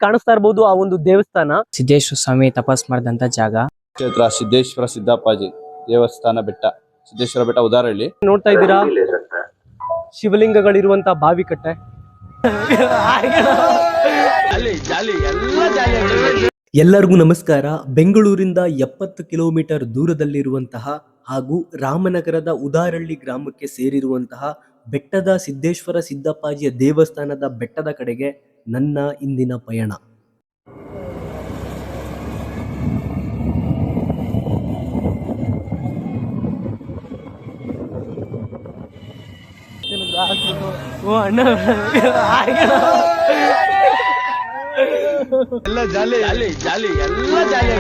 ಕಾಣಿಸ್ತಾ ಇರಬಹುದು ಆ ಒಂದು ದೇವಸ್ಥಾನ ಸಿದ್ದೇಶ್ವರ ಸ್ವಾಮಿ ತಪಸ್ ಮಾಡಿದಂತ ಜಾಗ. ಕ್ಷೇತ್ರ ಸಿದ್ದೇಶ್ವರ ಸಿದ್ದಪ್ಪಾಜಿ ದೇವಸ್ಥಾನ ಬೆಟ್ಟ, ಸಿದ್ದೇಶ್ವರ ಬೆಟ್ಟ ಉದಾರಹಳ್ಳಿ. ನೋಡ್ತಾ ಇದ್ದೀರಾ ಶಿವಲಿಂಗಗಳಿರುವಂತ ಬಾವಿಕಟ್ಟೆ. ಎಲ್ಲರಿಗೂ ನಮಸ್ಕಾರ. ಬೆಂಗಳೂರಿಂದ 70 ಕಿಲೋಮೀಟರ್ ದೂರದಲ್ಲಿರುವಂತಹ ಹಾಗೂ ರಾಮನಗರದ ಉದಾರಹಳ್ಳಿ ಗ್ರಾಮಕ್ಕೆ ಸೇರಿರುವಂತಹ ಬೆಟ್ಟದ ಸಿದ್ದೇಶ್ವರ ಸಿದ್ದಪ್ಪಾಜಿಯ ದೇವಸ್ಥಾನದ ಬೆಟ್ಟದ ಕಡೆಗೆ ನನ್ನ ಇಂದಿನ ಪಯಣ. ಎಲ್ಲ ಜಾಲಿ ಜಾಲಿ ಜಾಲಿ ಎಲ್ಲ ಜಾಲಿ.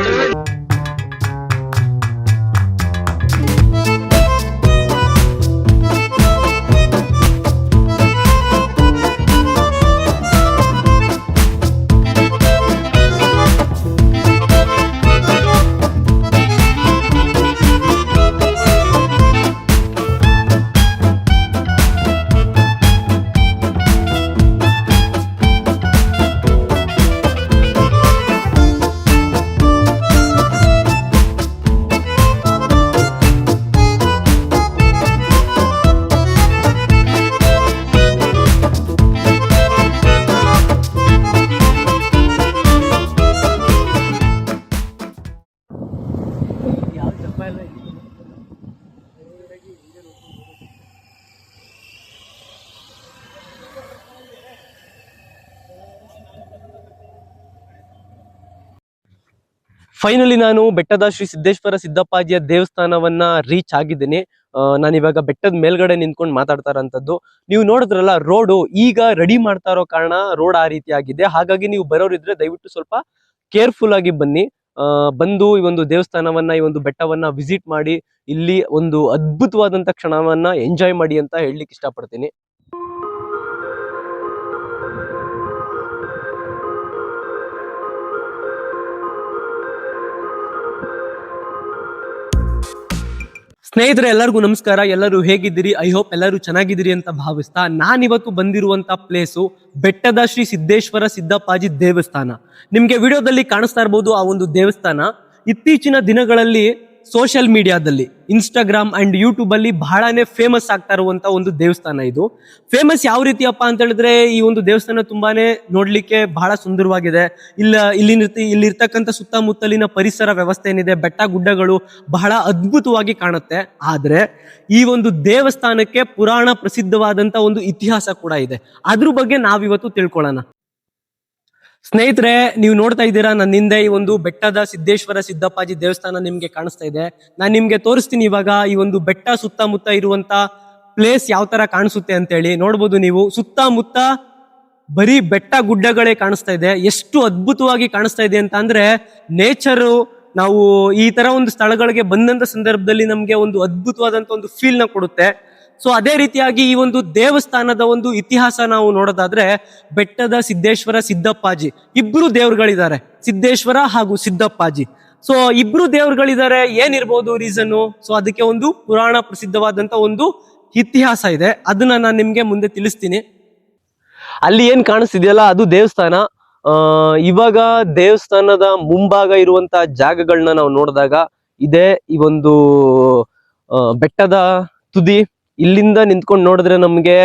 ಫೈನಲಿ ನಾನು ಬೆಟ್ಟದ ಶ್ರೀ ಸಿದ್ದೇಶ್ವರ ಸಿದ್ದಪ್ಪಾಜಿಯ ದೇವಸ್ಥಾನವನ್ನ ರೀಚ್ ಆಗಿದ್ದೀನಿ. ನಾನಿವಾಗ ಬೆಟ್ಟದ ಮೇಲ್ಗಡೆ ನಿಂತ್ಕೊಂಡು ಮಾತಾಡ್ತಾ ಇರೋಂಥದ್ದು. ನೀವು ನೋಡಿದ್ರಲ್ಲ ರೋಡು ಈಗ ರೆಡಿ ಮಾಡ್ತಾ ಇರೋ ಕಾರಣ ರೋಡ್ ಆ ರೀತಿ ಆಗಿದೆ. ಹಾಗಾಗಿ ನೀವು ಬರೋರಿದ್ರೆ ದಯವಿಟ್ಟು ಸ್ವಲ್ಪ ಕೇರ್ಫುಲ್ ಆಗಿ ಬನ್ನಿ. ಬಂದು ಈ ಒಂದು ದೇವಸ್ಥಾನವನ್ನ, ಈ ಒಂದು ಬೆಟ್ಟವನ್ನ ವಿಸಿಟ್ ಮಾಡಿ ಇಲ್ಲಿ ಒಂದು ಅದ್ಭುತವಾದಂತ ಕ್ಷಣವನ್ನ ಎಂಜಾಯ್ ಮಾಡಿ ಅಂತ ಹೇಳಲಿಕ್ಕೆ ಇಷ್ಟಪಡ್ತೀನಿ. ಸ್ನೇಹಿತರೆ, ಎಲ್ಲರಿಗೂ ನಮಸ್ಕಾರ. ಎಲ್ಲರೂ ಹೇಗಿದ್ದೀರಿ? ಐ ಹೋಪ್ ಎಲ್ಲರೂ ಚೆನ್ನಾಗಿದ್ದೀರಿ ಅಂತ ಭಾವಿಸ್ತಾ ನಾನಿವತ್ತು ಬಂದಿರುವಂತ ಪ್ಲೇಸು ಬೆಟ್ಟದ ಶ್ರೀ ಸಿದ್ದೇಶ್ವರ ಸಿದ್ದಪ್ಪಾಜಿ ದೇವಸ್ಥಾನ. ನಿಮ್ಗೆ ವಿಡಿಯೋದಲ್ಲಿ ಕಾಣಿಸ್ತಾ ಇರಬಹುದು ಆ ಒಂದು ದೇವಸ್ಥಾನ. ಇತ್ತೀಚಿನ ದಿನಗಳಲ್ಲಿ ಸೋಷಿಯಲ್ ಮೀಡಿಯಾದಲ್ಲಿ, ಇನ್ಸ್ಟಾಗ್ರಾಮ್ ಅಂಡ್ ಯೂಟ್ಯೂಬ್ ಅಲ್ಲಿ ಬಹಳನೇ ಫೇಮಸ್ ಆಗ್ತಾ ಇರುವಂತ ಒಂದು ದೇವಸ್ಥಾನ ಇದು. ಫೇಮಸ್ ಯಾವ ರೀತಿಯಪ್ಪ ಅಂತ ಹೇಳಿದ್ರೆ, ಈ ಒಂದು ದೇವಸ್ಥಾನ ತುಂಬಾನೇ ನೋಡ್ಲಿಕ್ಕೆ ಬಹಳ ಸುಂದರವಾಗಿದೆ. ಇಲ್ಲಿರ್ತಕ್ಕಂಥ ಸುತ್ತಮುತ್ತಲಿನ ಪರಿಸರ ವ್ಯವಸ್ಥೆ ಏನಿದೆ, ಬೆಟ್ಟ ಗುಡ್ಡಗಳು ಬಹಳ ಅದ್ಭುತವಾಗಿ ಕಾಣುತ್ತೆ. ಆದ್ರೆ ಈ ಒಂದು ದೇವಸ್ಥಾನಕ್ಕೆ ಪುರಾಣ ಪ್ರಸಿದ್ಧವಾದಂತ ಒಂದು ಇತಿಹಾಸ ಕೂಡ ಇದೆ. ಅದ್ರ ಬಗ್ಗೆ ನಾವಿವತ್ತು ತಿಳ್ಕೊಳ್ಳೋಣ. ಸ್ನೇಹಿತರೆ, ನೀವು ನೋಡ್ತಾ ಇದ್ದೀರಾ ನನ್ನ ಹಿಂದೆ ಈ ಒಂದು ಬೆಟ್ಟದ ಸಿದ್ದೇಶ್ವರ ಸಿದ್ದಪ್ಪಾಜಿ ದೇವಸ್ಥಾನ ನಿಮ್ಗೆ ಕಾಣಿಸ್ತಾ ಇದೆ. ನಾನು ನಿಮ್ಗೆ ತೋರಿಸ್ತೀನಿ ಇವಾಗ ಈ ಒಂದು ಬೆಟ್ಟ ಸುತ್ತಮುತ್ತ ಇರುವಂತ ಪ್ಲೇಸ್ ಯಾವ ತರ ಕಾಣಿಸುತ್ತೆ ಅಂತ ಹೇಳಿ. ನೋಡ್ಬೋದು ನೀವು, ಸುತ್ತಮುತ್ತ ಬರೀ ಬೆಟ್ಟ ಗುಡ್ಡಗಳೇ ಕಾಣಿಸ್ತಾ ಇದೆ. ಎಷ್ಟು ಅದ್ಭುತವಾಗಿ ಕಾಣಿಸ್ತಾ ಇದೆ ಅಂತ ಅಂದ್ರೆ, ನೇಚರು ನಾವು ಈ ತರ ಒಂದು ಸ್ಥಳಗಳಿಗೆ ಬಂದಂತ ಸಂದರ್ಭದಲ್ಲಿ ನಮ್ಗೆ ಒಂದು ಅದ್ಭುತವಾದಂತ ಒಂದು ಫೀಲ್ ನ ಕೊಡುತ್ತೆ. ಸೊ ಅದೇ ರೀತಿಯಾಗಿ ಈ ಒಂದು ದೇವಸ್ಥಾನದ ಒಂದು ಇತಿಹಾಸ ನಾವು ನೋಡೋದಾದ್ರೆ, ಬೆಟ್ಟದ ಸಿದ್ದೇಶ್ವರ ಸಿದ್ದಪ್ಪಾಜಿ ಇಬ್ರು ದೇವರುಗಳಿದ್ದಾರೆ, ಸಿದ್ದೇಶ್ವರ ಹಾಗೂ ಸಿದ್ದಪ್ಪಾಜಿ. ಸೊ ಇಬ್ರು ದೇವರುಗಳಿದ್ದಾರೆ. ಏನಿರ್ಬೋದು ರೀಸನ್ನು? ಸೊ ಅದಕ್ಕೆ ಒಂದು ಪುರಾಣ ಪ್ರಸಿದ್ಧವಾದಂತ ಒಂದು ಇತಿಹಾಸ ಇದೆ. ಅದನ್ನ ನಾನು ನಿಮ್ಗೆ ಮುಂದೆ ತಿಳಿಸ್ತೀನಿ. ಅಲ್ಲಿ ಏನ್ ಕಾಣಿಸ್ತಿದೆಯಲ್ಲ ಅದು ದೇವಸ್ಥಾನ. ಇವಾಗ ದೇವಸ್ಥಾನದ ಮುಂಭಾಗ ಇರುವಂತ ಜಾಗಗಳನ್ನ ನಾವು ನೋಡಿದಾಗ ಇದೇ ಈ ಒಂದು ಬೆಟ್ಟದ ತುದಿ. ಇಲ್ಲಿಂದ ನಿಂತ್ಕೊಂಡು ನೋಡಿದ್ರೆ ನಮ್ಗೆ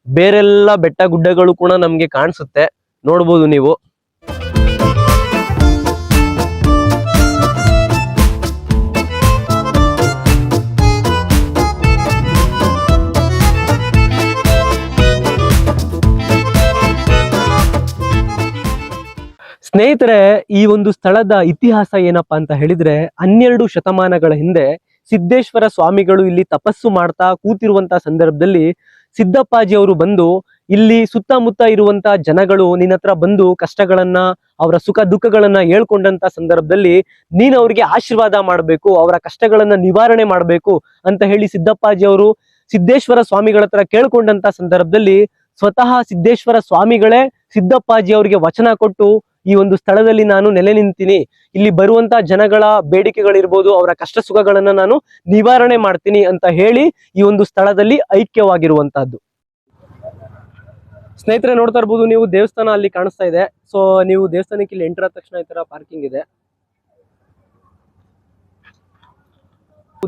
ಬೇರೆಲ್ಲ ಬೆಟ್ಟ ಗುಡ್ಡಗಳು ಕೂಡ ನಮ್ಗೆ ಕಾಣಿಸುತ್ತೆ. ನೋಡ್ಬೋದು ನೀವು. ಸ್ನೇಹಿತರೆ, ಈ ಒಂದು ಸ್ಥಳದ ಇತಿಹಾಸ ಏನಪ್ಪಾ ಅಂತ ಹೇಳಿದ್ರೆ, 12 ಶತಮಾನಗಳ ಹಿಂದೆ ಸಿದ್ದೇಶ್ವರ ಸ್ವಾಮಿಗಳು ಇಲ್ಲಿ ತಪಸ್ಸು ಮಾಡ್ತಾ ಕೂತಿರುವಂತ ಸಂದರ್ಭದಲ್ಲಿ ಸಿದ್ದಪ್ಪಾಜಿ ಅವರು ಬಂದು ಇಲ್ಲಿ ಸುತ್ತಮುತ್ತ ಇರುವಂತ ಜನಗಳು ನಿನ್ನ ಹತ್ರ ಬಂದು ಕಷ್ಟಗಳನ್ನ, ಅವರ ಸುಖ ದುಃಖಗಳನ್ನ ಹೇಳ್ಕೊಂಡಂತ ಸಂದರ್ಭದಲ್ಲಿ ನೀನು ಅವ್ರಿಗೆ ಆಶೀರ್ವಾದ ಮಾಡಬೇಕು, ಅವರ ಕಷ್ಟಗಳನ್ನ ನಿವಾರಣೆ ಮಾಡಬೇಕು ಅಂತ ಹೇಳಿ ಸಿದ್ದಪ್ಪಾಜಿ ಅವರು ಸಿದ್ದೇಶ್ವರ ಸ್ವಾಮಿಗಳ ಹತ್ರ ಕೇಳ್ಕೊಂಡಂತ ಸಂದರ್ಭದಲ್ಲಿ ಸ್ವತಃ ಸಿದ್ದೇಶ್ವರ ಸ್ವಾಮಿಗಳೇ ಸಿದ್ದಪ್ಪಾಜಿ ಅವರಿಗೆ ವಚನ ಕೊಟ್ಟು ಈ ಒಂದು ಸ್ಥಳದಲ್ಲಿ ನಾನು ನೆಲೆ ನಿಂತೀನಿ, ಇಲ್ಲಿ ಬರುವಂತ ಜನಗಳ ಬೇಡಿಕೆಗಳಿರ್ಬೋದು, ಅವರ ಕಷ್ಟ ಸುಖಗಳನ್ನ ನಾನು ನಿವಾರಣೆ ಮಾಡ್ತೀನಿ ಅಂತ ಹೇಳಿ ಈ ಒಂದು ಸ್ಥಳದಲ್ಲಿ ಐಕ್ಯವಾಗಿರುವಂತಹದ್ದು. ಸ್ನೇಹಿತರೆ ನೋಡ್ತಾ ಇರ್ಬೋದು ನೀವು, ದೇವಸ್ಥಾನ ಅಲ್ಲಿ ಕಾಣಿಸ್ತಾ ಇದೆ. ಸೊ ನೀವು ದೇವಸ್ಥಾನಕ್ಕೆ ಇಲ್ಲಿ ಎಂಟರ್ ಆದ ತಕ್ಷಣ ಈ ತರ ಪಾರ್ಕಿಂಗ್ ಇದೆ.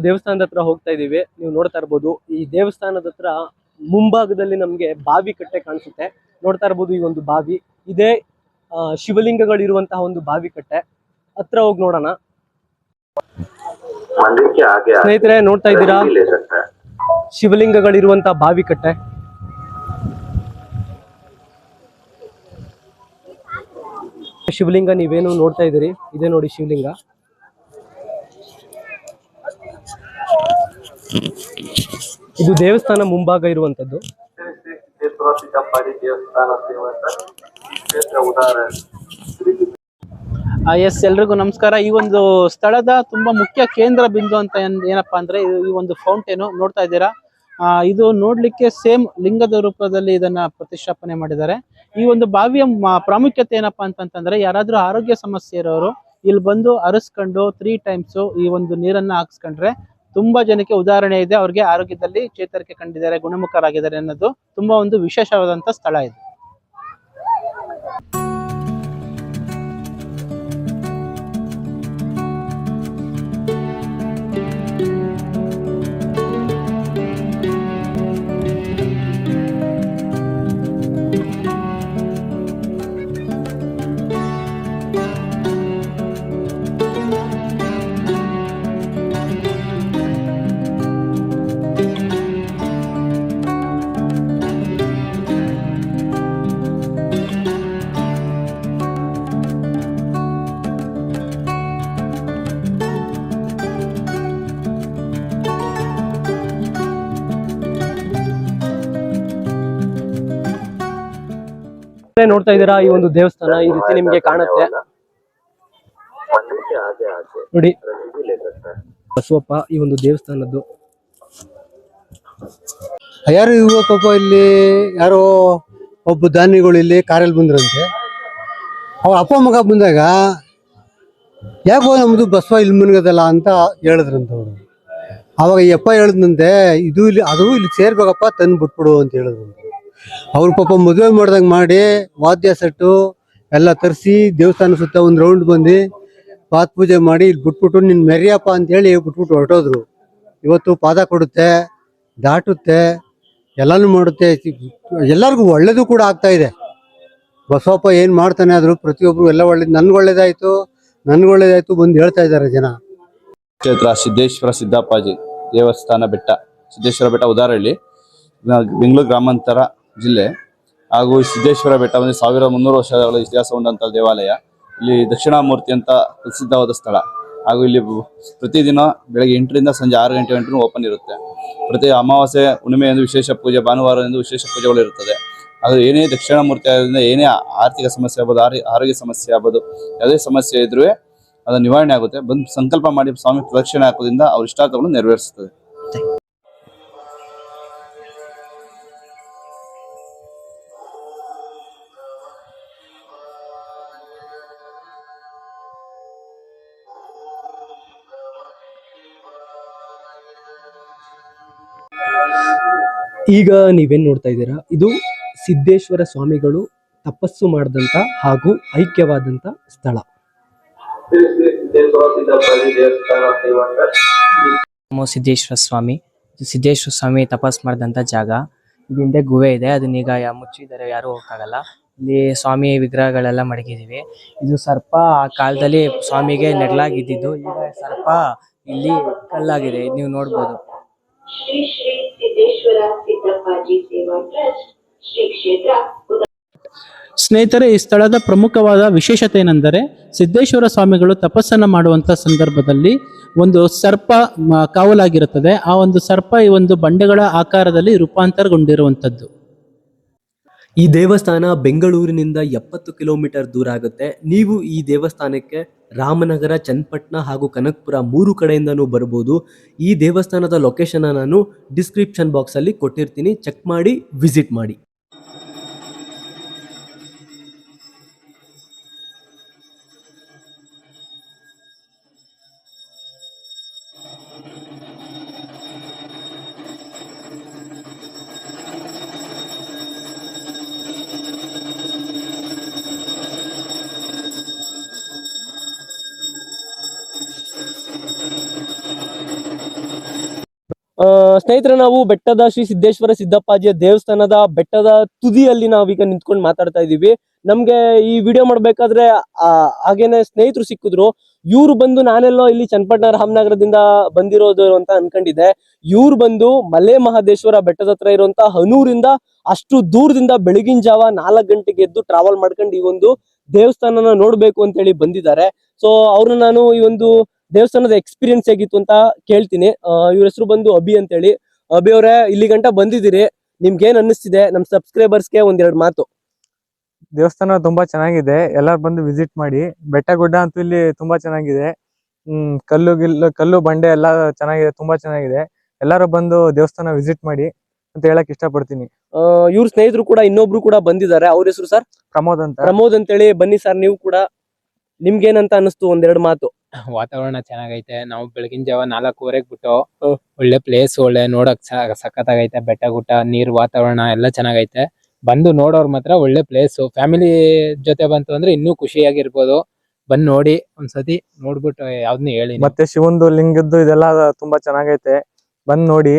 ದೇವಸ್ಥಾನದ ಹತ್ರ ಹೋಗ್ತಾ ಇದೀವಿ. ನೀವು ನೋಡ್ತಾ ಇರ್ಬೋದು ಈ ದೇವಸ್ಥಾನದ ಹತ್ರ ಮುಂಭಾಗದಲ್ಲಿ ನಮ್ಗೆ ಬಾವಿ ಕಟ್ಟೆ ಕಾಣಿಸುತ್ತೆ. ನೋಡ್ತಾ ಇರ್ಬೋದು ಈ ಒಂದು ಬಾವಿ ಇದೇ ಶಿವಲಿಂಗಗಳಿರುವಂತಹ ಒಂದು ಬಾವಿ ಕಟ್ಟೆ. ಹತ್ರ ಹೋಗಿ ನೋಡೋಣ. ಸ್ನೇಹಿತರೆ ನೋಡ್ತಾ ಇದ್ದೀರಾ ಶಿವಲಿಂಗಗಳಿರುವಂತಹ ಬಾವಿ ಕಟ್ಟೆ. ಶಿವಲಿಂಗ ನೀವೇನು ನೋಡ್ತಾ ಇದ್ದೀರಿ, ಇದೇ ನೋಡಿ ಶಿವಲಿಂಗ. ಇದು ದೇವಸ್ಥಾನ ಮುಂಭಾಗ ಇರುವಂತದ್ದು. ಎಸ್, ಎಲ್ರಿಗೂ ನಮಸ್ಕಾರ. ಈ ಒಂದು ಸ್ಥಳದ ತುಂಬಾ ಮುಖ್ಯ ಕೇಂದ್ರ ಬಿಂದು ಅಂತ ಏನಪ್ಪಾ ಅಂದ್ರೆ ಈ ಒಂದು ಫೌಂಟೇನು ನೋಡ್ತಾ ಇದ್ದೀರಾ. ಇದು ನೋಡ್ಲಿಕ್ಕೆ ಸೇಮ್ ಲಿಂಗದ ರೂಪದಲ್ಲಿ ಇದನ್ನ ಪ್ರತಿಷ್ಠಾಪನೆ ಮಾಡಿದ್ದಾರೆ. ಈ ಒಂದು ಬಾವಿಯ ಪ್ರಾಮುಖ್ಯತೆ ಏನಪ್ಪಾ ಅಂತಂತಂದ್ರೆ, ಯಾರಾದ್ರೂ ಆರೋಗ್ಯ ಸಮಸ್ಯೆ ಇರೋರು ಇಲ್ಲಿ ಬಂದು ಅರಸ್ಕೊಂಡು 3 ಟೈಮ್ಸ್ ಈ ಒಂದು ನೀರನ್ನ ಹಾಕ್ಸ್ಕೊಂಡ್ರೆ ತುಂಬಾ ಜನಕ್ಕೆ ಉದಾಹರಣೆ ಇದೆ, ಅವ್ರಿಗೆ ಆರೋಗ್ಯದಲ್ಲಿ ಚೇತರಿಕೆ ಕಂಡಿದ್ದಾರೆ, ಗುಣಮುಖರಾಗಿದ್ದಾರೆ ಅನ್ನೋದು ತುಂಬಾ ಒಂದು ವಿಶೇಷವಾದಂತ ಸ್ಥಳ ಇದು. ನೋಡ್ತಾ ಇದ್ದೀರಾ ಈ ಒಂದು ದೇವಸ್ಥಾನ ಈ ರೀತಿ ನಿಮ್ಗೆ ಕಾಣುತ್ತೆ ನೋಡಿ. ಬಸವಪ್ಪ ಈ ಒಂದು ದೇವಸ್ಥಾನದ್ದು. ಯಾರು ಇವ ಪಾಪ ಇಲ್ಲಿ ಯಾರೋ ಒಬ್ಬ ದಾನಿಗಳು ಇಲ್ಲಿ ಕಾರಲ್ಲಿ ಬಂದ್ರಂತೆ. ಅವ್ರ ಅಪ್ಪ ಮಗ ಬಂದಾಗ ಯಾಕೋ ನಮ್ದು ಬಸವ ಇಲ್ಲಿ ಮುನ್ಗದಲ್ಲ ಅಂತ ಹೇಳಿದ್ರಂತ ಅವರು. ಅವಾಗ ಈ ಅಪ್ಪ ಹೇಳಿದ್ನಂತೆ, ಇದು ಇಲ್ಲಿ ಅದು ಇಲ್ಲಿ ಸೇರ್ಬೇಕಪ್ಪ, ತಂದು ಬಿಟ್ಬಿಡು ಅಂತ ಹೇಳಿದ್ರಂತೆ. ಅವ್ರ ಪಾಪ ಮದುವೆ ಮಾಡ್ದಂಗೆ ಮಾಡಿ ವಾದ್ಯ ಸೆಟ್ಟು ಎಲ್ಲ ತರಿಸಿ ದೇವಸ್ಥಾನ ಸುತ್ತ ಒಂದು ರೌಂಡ್ ಬಂದು ಪಾತ್ ಪೂಜೆ ಮಾಡಿ ಇಲ್ಲಿ ಬಿಟ್ಬಿಟ್ಟು ನಿನ್ನ ಮೆರಿಯಪ್ಪ ಅಂತೇಳಿ ಬಿಟ್ಬಿಟ್ಟು ಹೊರಟೋದ್ರು. ಇವತ್ತು ಪಾದ ಕೊಡುತ್ತೆ, ದಾಟುತ್ತೆ, ಎಲ್ಲನೂ ಮಾಡುತ್ತೆ, ಎಲ್ಲರಿಗೂ ಒಳ್ಳೇದು ಕೂಡ ಆಗ್ತಾ ಇದೆ. ಬಸವಪ್ಪ ಏನು ಮಾಡ್ತಾನೆ ಆದರೂ ಪ್ರತಿಯೊಬ್ಬರು ಎಲ್ಲ ಒಳ್ಳೇದು, ನನ್ಗೆ ಒಳ್ಳೇದಾಯ್ತು ಬಂದು ಹೇಳ್ತಾ ಇದ್ದಾರೆ ಜನ. ಕ್ಷೇತ್ರ ಸಿದ್ದೇಶ್ವರ ಸಿದ್ದಪ್ಪಾಜಿ ದೇವಸ್ಥಾನ ಬೆಟ್ಟ, ಸಿದ್ದೇಶ್ವರ ಬೆಟ್ಟ ಉದಾರಹಳ್ಳಿ, ಬೆಂಗಳೂರು ಗ್ರಾಮಾಂತರ ಜಿಲ್ಲೆ. ಹಾಗೂ ಈ ಸಿದ್ದೇಶ್ವರ ಬೆಟ್ಟ ಒಂದು 1300 ವರ್ಷಗಳ ಇತಿಹಾಸ ಉಂಟಂತ ದೇವಾಲಯ. ಇಲ್ಲಿ ದಕ್ಷಿಣಾಮೂರ್ತಿ ಅಂತ ಪ್ರಸಿದ್ಧವಾದ ಸ್ಥಳ. ಹಾಗೂ ಇಲ್ಲಿ ಪ್ರತಿದಿನ ಬೆಳಗ್ಗೆ 8ರಿಂದ ಸಂಜೆ 6 ಗಂಟೆ ಓಪನ್ ಇರುತ್ತೆ. ಪ್ರತಿ ಅಮಾವಾಸ್ಯೆ ಹುಣ್ಣಿಮೆ ಎಂದು ವಿಶೇಷ ಪೂಜೆ, ಭಾನುವಾರ ಎಂದು ವಿಶೇಷ ಪೂಜೆಗಳು ಇರುತ್ತದೆ. ಅದು ಏನೇ ದಕ್ಷಿಣಾಮೂರ್ತಿ ಆಗೋದ್ರಿಂದ ಏನೇ ಆರ್ಥಿಕ ಸಮಸ್ಯೆ ಆಗ್ಬೋದು, ಆರೋಗ್ಯ ಸಮಸ್ಯೆ ಆಗ್ಬೋದು, ಯಾವುದೇ ಸಮಸ್ಯೆ ಇದ್ರೂ ಅದು ನಿವಾರಣೆ ಆಗುತ್ತೆ. ಬಂದು ಸಂಕಲ್ಪ ಮಾಡಿ ಸ್ವಾಮಿ ಪ್ರದಕ್ಷಿಣೆ ಹಾಕೋದ್ರಿಂದ ಅವ್ರ ಇಷ್ಟಾರ್ಥಗಳನ್ನು ನೆರವೇರಿಸುತ್ತದೆ. ಈಗ ನೀವೇನ್ ನೋಡ್ತಾ ಇದ್ದೀರಾ, ಇದು ಸಿದ್ದೇಶ್ವರ ಸ್ವಾಮಿಗಳು ತಪಸ್ಸು ಮಾಡಿದಂತ ಹಾಗೂ ಐಕ್ಯವಾದಂತ ಸ್ಥಳ. ಸಿದ್ದೇಶ್ವರ ಸ್ವಾಮಿ, ಸಿದ್ದೇಶ್ವರ ಸ್ವಾಮಿ ತಪಸ್ ಮಾಡಿದಂತ ಜಾಗ. ಇದು ಹಿಂದೆ ಗುಹೆ ಇದೆ, ಅದನ್ನೀಗ ಮುಚ್ಚಿದ್ದಾರೆ, ಯಾರು ಹೋಗಕ್ಕಾಗಲ್ಲ. ಇಲ್ಲಿ ಸ್ವಾಮಿ ವಿಗ್ರಹಗಳೆಲ್ಲ ಮಡಗಿದೀವಿ. ಇದು ಸರ್ಪ ಆ ಕಾಲದಲ್ಲಿ ಸ್ವಾಮಿಗೆ ನೆರಳಾಗಿದ್ದು, ಈಗ ಸರ್ಪ ಇಲ್ಲಿ ಕಲ್ಲಾಗಿದೆ, ನೀವು ನೋಡ್ಬೋದು. ಶ್ರೀ ಶ್ರೀ ಸಿದ್ದೇಶ್ವರ ಸಿದ್ದಪ್ಪಾಜಿ ಸೇವಾ ಟ್ರಸ್ಟ್ ಶ್ರೀ ಕ್ಷೇತ್ರ. ಸ್ನೇಹಿತರೆ, ಈ ಸ್ಥಳದ ಪ್ರಮುಖವಾದ ವಿಶೇಷತೆ ಏನೆಂದರೆ, ಸಿದ್ದೇಶ್ವರ ಸ್ವಾಮಿಗಳು ತಪಸ್ಸನ್ನ ಮಾಡುವಂತ ಸಂದರ್ಭದಲ್ಲಿ ಒಂದು ಸರ್ಪ ಕಾವಲಾಗಿರುತ್ತದೆ. ಆ ಒಂದು ಸರ್ಪ ಈ ಒಂದು ಬಂಡೆಗಳ ಆಕಾರದಲ್ಲಿ ರೂಪಾಂತರಗೊಂಡಿರುವಂತದ್ದು. ಈ ದೇವಸ್ಥಾನ ಬೆಂಗಳೂರಿನಿಂದ 70 ಕಿಲೋಮೀಟರ್ ದೂರ ಆಗುತ್ತೆ. ನೀವು ಈ ದೇವಸ್ಥಾನಕ್ಕೆ ರಾಮನಗರ, ಚನ್ನಪಟ್ಟಣ ಹಾಗೂ ಕನಕಪುರ 3 ಕಡೆಯಿಂದನೂ ಬರ್ಬೋದು. ಈ ದೇವಸ್ಥಾನದ ಲೊಕೇಶನ್ ನಾನು ಡಿಸ್ಕ್ರಿಪ್ಷನ್ ಬಾಕ್ಸ್ ಅಲ್ಲಿ ಕೊಟ್ಟಿರ್ತೀನಿ, ಚೆಕ್ ಮಾಡಿ ವಿಸಿಟ್ ಮಾಡಿ. ಸ್ನೇಹಿತರೆ, ನಾವು ಬೆಟ್ಟದ ಶ್ರೀ ಸಿದ್ದೇಶ್ವರ ಸಿದ್ದಪ್ಪಾಜಿಯ ದೇವಸ್ಥಾನದ ಬೆಟ್ಟದ ತುದಿಯಲ್ಲಿ ನಾವೀಗ ನಿಂತ್ಕೊಂಡು ಮಾತಾಡ್ತಾ ಇದೀವಿ. ನಮ್ಗೆ ಈ ವಿಡಿಯೋ ಮಾಡ್ಬೇಕಾದ್ರೆ ಹಾಗೇನೆ ಸ್ನೇಹಿತರು ಸಿಕ್ಕಿದ್ರು. ಇವ್ರು ಬಂದು ನಾನೆಲ್ಲೋ ಇಲ್ಲಿ ಚನ್ನಪಟ್ಟಣ ರಾಮನಗರದಿಂದ ಬಂದಿರೋದು ಅಂತ ಅನ್ಕೊಂಡಿದ್ದೆ. ಇವ್ರು ಬಂದು ಮಲೆ ಮಹದೇಶ್ವರ ಬೆಟ್ಟದ ಹತ್ರ ಇರುವಂತ ಹನೂರಿಂದ ಅಷ್ಟು ದೂರದಿಂದ ಬೆಳಗಿನ ಜಾವ 4 ಗಂಟೆಗೆ ಎದ್ದು ಟ್ರಾವೆಲ್ ಮಾಡ್ಕೊಂಡು ಈ ಒಂದು ದೇವಸ್ಥಾನನ ನೋಡ್ಬೇಕು ಅಂತ ಹೇಳಿ ಬಂದಿದ್ದಾರೆ. ಸೊ ಅವ್ರನ್ನ ನಾನು ಈ ಒಂದು ದೇವಸ್ಥಾನದ ಎಕ್ಸ್ಪೀರಿಯನ್ಸ್ ಹೇಗಿತ್ತು ಅಂತ ಕೇಳ್ತೀನಿ. ಇವ್ರ ಹೆಸರು ಬಂದು ಅಭಿ ಅಂತ ಹೇಳಿ. ಅಭಿ ಅವರೇ, ಇಲ್ಲಿ ಗಂಟ ಬಂದಿದ್ದೀರಿ, ನಿಮ್ಗೆ ಏನ್ ಅನ್ನಿಸ್ತಿದೆ? ನಮ್ ಸಬ್ಸ್ಕ್ರೈಬರ್ಸ್ಗೆ ಒಂದೆರಡು ಮಾತು. ದೇವಸ್ಥಾನ ತುಂಬಾ ಚೆನ್ನಾಗಿದೆ, ಎಲ್ಲರೂ ಬಂದು ವಿಸಿಟ್ ಮಾಡಿ. ಬೆಟ್ಟ ಗುಡ್ಡ ಅಂತೂ ಇಲ್ಲಿ ತುಂಬಾ ಚೆನ್ನಾಗಿದೆ. ಕಲ್ಲು ಬಂಡೆ ಎಲ್ಲ ಚೆನ್ನಾಗಿದೆ, ತುಂಬಾ ಚೆನ್ನಾಗಿದೆ. ಎಲ್ಲರೂ ಬಂದು ದೇವಸ್ಥಾನ ವಿಸಿಟ್ ಮಾಡಿ ಅಂತ ಹೇಳಕ್ ಇಷ್ಟಪಡ್ತೀನಿ. ಇವ್ರ ಸ್ನೇಹಿತರು ಕೂಡ ಇನ್ನೊಬ್ರು ಕೂಡ ಬಂದಿದ್ದಾರೆ. ಅವ್ರ ಹೆಸರು ಸರ್ ಪ್ರಮೋದ್ ಅಂತ ಹೇಳಿ. ಬನ್ನಿ ಸರ್, ನೀವು ಕೂಡ ನಿಮ್ಗೇನಂತ ಅನಿಸ್ತು? ಒಂದೆರಡು ಮಾತು. ವಾತಾವರಣ ಚೆನ್ನಾಗೈತೆ. ನಾವು ಬೆಳಗಿನ ಜಾವ 4:15 ಬಿಟ್ಟು ಒಳ್ಳೆ ಪ್ಲೇಸ್, ಒಳ್ಳೆ ನೋಡಕ್ ಸಖತ್ತಾಗೈತೆ. ಬೆಟ್ಟ ಗುಟ್ಟ, ನೀರ್, ವಾತಾವರಣ ಎಲ್ಲ ಚೆನ್ನಾಗೈತೆ. ಬಂದು ನೋಡೋರ್ ಮಾತ್ರ ಒಳ್ಳೆ ಪ್ಲೇಸ್. ಫ್ಯಾಮಿಲಿ ಜೊತೆ ಬಂತು ಅಂದ್ರೆ ಇನ್ನೂ ಖುಷಿಯಾಗಿರ್ಬೋದು. ಬಂದ್ ನೋಡಿ ಒಂದ್ಸತಿ ನೋಡ್ಬಿಟ್ಟು ಯಾವ್ದನ್ನ ಹೇಳಿ. ಮತ್ತೆ ಶಿವಂದು ಲಿಂಗದ್ದು ಇದೆಲ್ಲ ತುಂಬಾ ಚೆನ್ನಾಗೈತೆ, ಬಂದ್ ನೋಡಿ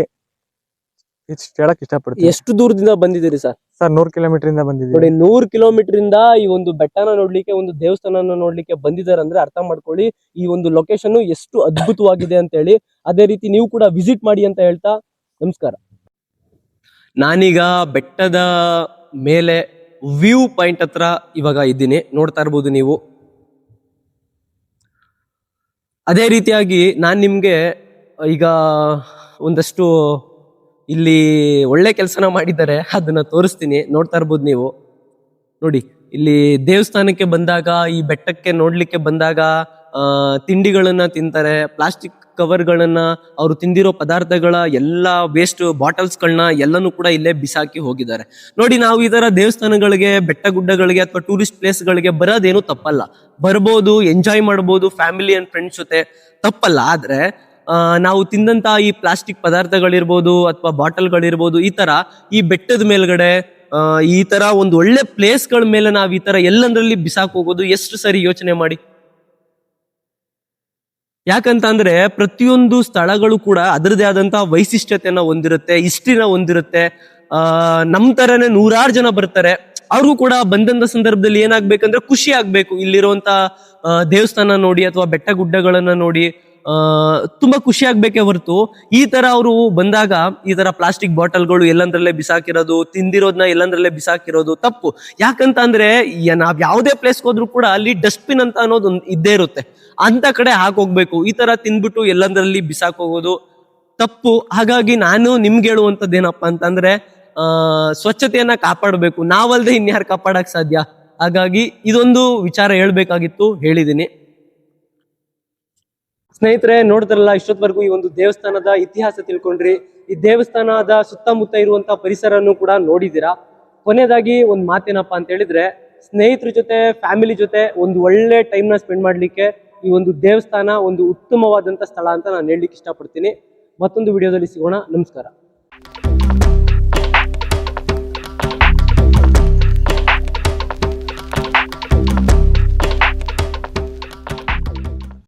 ಇಷ್ಟ ಹೇಳಕ್ ಇಷ್ಟಪಡ್ತೀನಿ. ಎಷ್ಟು ದೂರದಿಂದ ಬಂದಿದ್ದೀರಿ ಸರ್? 100 ಕಿಲೋಮೀಟರ್ ಇಂದ ಬಂದಿದ್ದೀವಿ. ನೋಡಿ, 100 ಕಿಲೋಮೀಟರ್ ಇಂದ ಈ ಒಂದು ಬೆಟ್ಟನ ನೋಡ್ಲಿಕ್ಕೆ, ಒಂದು ದೇವಸ್ಥಾನನ ನೋಡ್ಲಿಕ್ಕೆ ಬಂದಿದ್ದಾರೆ ಅಂದ್ರೆ ಅರ್ಥ ಮಾಡ್ಕೊಳ್ಳಿ ಈ ಒಂದು ಲೊಕೇಶನ್ ಎಷ್ಟು ಅದ್ಭುತವಾಗಿದೆ ಅಂತ ಹೇಳಿ. ಅದೇ ರೀತಿ ನೀವು ಕೂಡ ವಿಸಿಟ್ ಮಾಡಿ ಅಂತ ಹೇಳ್ತಾ ನಮಸ್ಕಾರ. ನಾನೀಗ ಬೆಟ್ಟದ ಮೇಲೆ ವ್ಯೂ ಪಾಯಿಂಟ್ ಹತ್ರ ಇವಾಗ ಇದ್ದೀನಿ, ನೋಡ್ತಾ ಇರ್ಬೋದು ನೀವು. ಅದೇ ರೀತಿಯಾಗಿ ನಾನ್ ನಿಮ್ಗೆ ಈಗ ಒಂದಷ್ಟು ಇಲ್ಲಿ ಒಳ್ಳೆ ಕೆಲಸನ ಮಾಡಿದ್ದಾರೆ, ಅದನ್ನ ತೋರಿಸ್ತೀನಿ. ನೋಡ್ತಾ ಇರ್ಬೋದು ನೀವು. ನೋಡಿ, ಇಲ್ಲಿ ದೇವಸ್ಥಾನಕ್ಕೆ ಬಂದಾಗ, ಈ ಬೆಟ್ಟಕ್ಕೆ ನೋಡ್ಲಿಕ್ಕೆ ಬಂದಾಗ ತಿಂಡಿಗಳನ್ನ ತಿಂತಾರೆ. ಪ್ಲಾಸ್ಟಿಕ್ ಕವರ್ಗಳನ್ನ, ಅವರು ತಿಂದಿರೋ ಪದಾರ್ಥಗಳ ಎಲ್ಲ ವೇಸ್ಟ್ ಬಾಟಲ್ಸ್ಗಳನ್ನ ಎಲ್ಲನೂ ಕೂಡ ಇಲ್ಲೇ ಬಿಸಾಕಿ ಹೋಗಿದ್ದಾರೆ. ನೋಡಿ, ನಾವು ಈ ತರ ದೇವಸ್ಥಾನಗಳಿಗೆ, ಬೆಟ್ಟ ಗುಡ್ಡಗಳಿಗೆ ಅಥವಾ ಟೂರಿಸ್ಟ್ ಪ್ಲೇಸ್ಗಳಿಗೆ ಬರೋದೇನು ತಪ್ಪಲ್ಲ. ಬರ್ಬೋದು, ಎಂಜಾಯ್ ಮಾಡ್ಬೋದು ಫ್ಯಾಮಿಲಿ ಅಂಡ್ ಫ್ರೆಂಡ್ಸ್ ಜೊತೆ, ತಪ್ಪಲ್ಲ. ಆದ್ರೆ ನಾವು ತಿಂದಂತ ಈ ಪ್ಲಾಸ್ಟಿಕ್ ಪದಾರ್ಥಗಳಿರ್ಬೋದು ಅಥವಾ ಬಾಟಲ್ಗಳಿರ್ಬೋದು, ಈ ತರ ಈ ಬೆಟ್ಟದ ಮೇಲ್ಗಡೆ ಈ ತರ ಒಂದು ಒಳ್ಳೆ ಪ್ಲೇಸ್ಗಳ ಮೇಲೆ ನಾವ್ ಈ ತರ ಎಲ್ಲಂದ್ರಲ್ಲಿ ಬಿಸಾಕ್ ಹೋಗೋದು ಎಷ್ಟು ಸರಿ? ಯೋಚನೆ ಮಾಡಿ. ಯಾಕಂತ ಅಂದ್ರೆ ಪ್ರತಿಯೊಂದು ಸ್ಥಳಗಳು ಕೂಡ ಅದರದೇ ಆದಂತ ವೈಶಿಷ್ಟ್ಯತೆಯನ್ನ ಹೊಂದಿರುತ್ತೆ, ಹಿಸ್ಟ್ರಿನ ಹೊಂದಿರುತ್ತೆ. ನಮ್ ತರನೇ 100 ಜನ ಬರ್ತಾರೆ, ಅವ್ರಿಗೂ ಕೂಡ ಬಂದಂತ ಸಂದರ್ಭದಲ್ಲಿ ಏನಾಗ್ಬೇಕಂದ್ರೆ ಖುಷಿ ಆಗ್ಬೇಕು. ಇಲ್ಲಿರುವಂತ ದೇವಸ್ಥಾನ ನೋಡಿ ಅಥವಾ ಬೆಟ್ಟ ಗುಡ್ಡಗಳನ್ನ ನೋಡಿ ತುಂಬಾ ಖುಷಿ ಆಗ್ಬೇಕೇ ಹೊರತು ಈ ತರ ಅವರು ಬಂದಾಗ ಈ ತರ ಪ್ಲಾಸ್ಟಿಕ್ ಬಾಟಲ್ಗಳು ಎಲ್ಲಂದ್ರಲ್ಲೇ ಬಿಸಾಕಿರೋದು, ತಿಂದಿರೋದನ್ನ ಎಲ್ಲಂದ್ರಲ್ಲೇ ಬಿಸಾಕಿರೋದು ತಪ್ಪು. ಯಾಕಂತ ಅಂದ್ರೆ ನಾವ್ ಯಾವುದೇ ಪ್ಲೇಸ್ಗೆ ಹೋದ್ರು ಕೂಡ ಅಲ್ಲಿ ಡಸ್ಟ್ಬಿನ್ ಅಂತ ಅನ್ನೋದು ಇದ್ದೇ ಇರುತ್ತೆ, ಅಂತ ಕಡೆ ಹಾಕೋಗ್ಬೇಕು. ಈ ತರ ತಿಂದ್ಬಿಟ್ಟು ಎಲ್ಲಂದ್ರಲ್ಲಿ ಬಿಸಾಕ್ ಹೋಗೋದು ತಪ್ಪು. ಹಾಗಾಗಿ ನಾನು ನಿಮ್ಗೆ ಹೇಳುವಂತದ್ದೇನಪ್ಪಾ ಅಂತಂದ್ರೆ ಸ್ವಚ್ಛತೆಯನ್ನ ಕಾಪಾಡಬೇಕು. ನಾವಲ್ದೆ ಇನ್ಯಾರು ಕಾಪಾಡಕ್ ಸಾಧ್ಯ? ಹಾಗಾಗಿ ಇದೊಂದು ವಿಚಾರ ಹೇಳ್ಬೇಕಾಗಿತ್ತು, ಹೇಳಿದೀನಿ. ಸ್ನೇಹಿತರೆ, ನೋಡಿದ್ರಲ್ಲ, ಇಷ್ಟೊತ್ತವರೆಗೂ ಈ ಒಂದು ದೇವಸ್ಥಾನದ ಇತಿಹಾಸ ತಿಳ್ಕೊಂಡ್ರಿ. ಈ ದೇವಸ್ಥಾನದ ಸುತ್ತಮುತ್ತ ಇರುವಂತ ಪರಿಸರನು ಕೂಡ ನೋಡಿದೀರಾ. ಕೊನೆಯದಾಗಿ ಒಂದು ಮಾತೇನಪ್ಪಾ ಅಂತ ಹೇಳಿದ್ರೆ, ಸ್ನೇಹಿತರ ಜೊತೆ, ಫ್ಯಾಮಿಲಿ ಜೊತೆ ಒಂದು ಒಳ್ಳೆ ಟೈಮ್ ನ ಸ್ಪೆಂಡ್ ಮಾಡ್ಲಿಕ್ಕೆ ಈ ಒಂದು ದೇವಸ್ಥಾನ ಒಂದು ಉತ್ತಮವಾದಂತ ಸ್ಥಳ ಅಂತ ನಾನು ಹೇಳಲಿಕ್ಕೆ ಇಷ್ಟಪಡ್ತೀನಿ. ಮತ್ತೊಂದು ವಿಡಿಯೋದಲ್ಲಿ ಸಿಗೋಣ. ನಮಸ್ಕಾರ.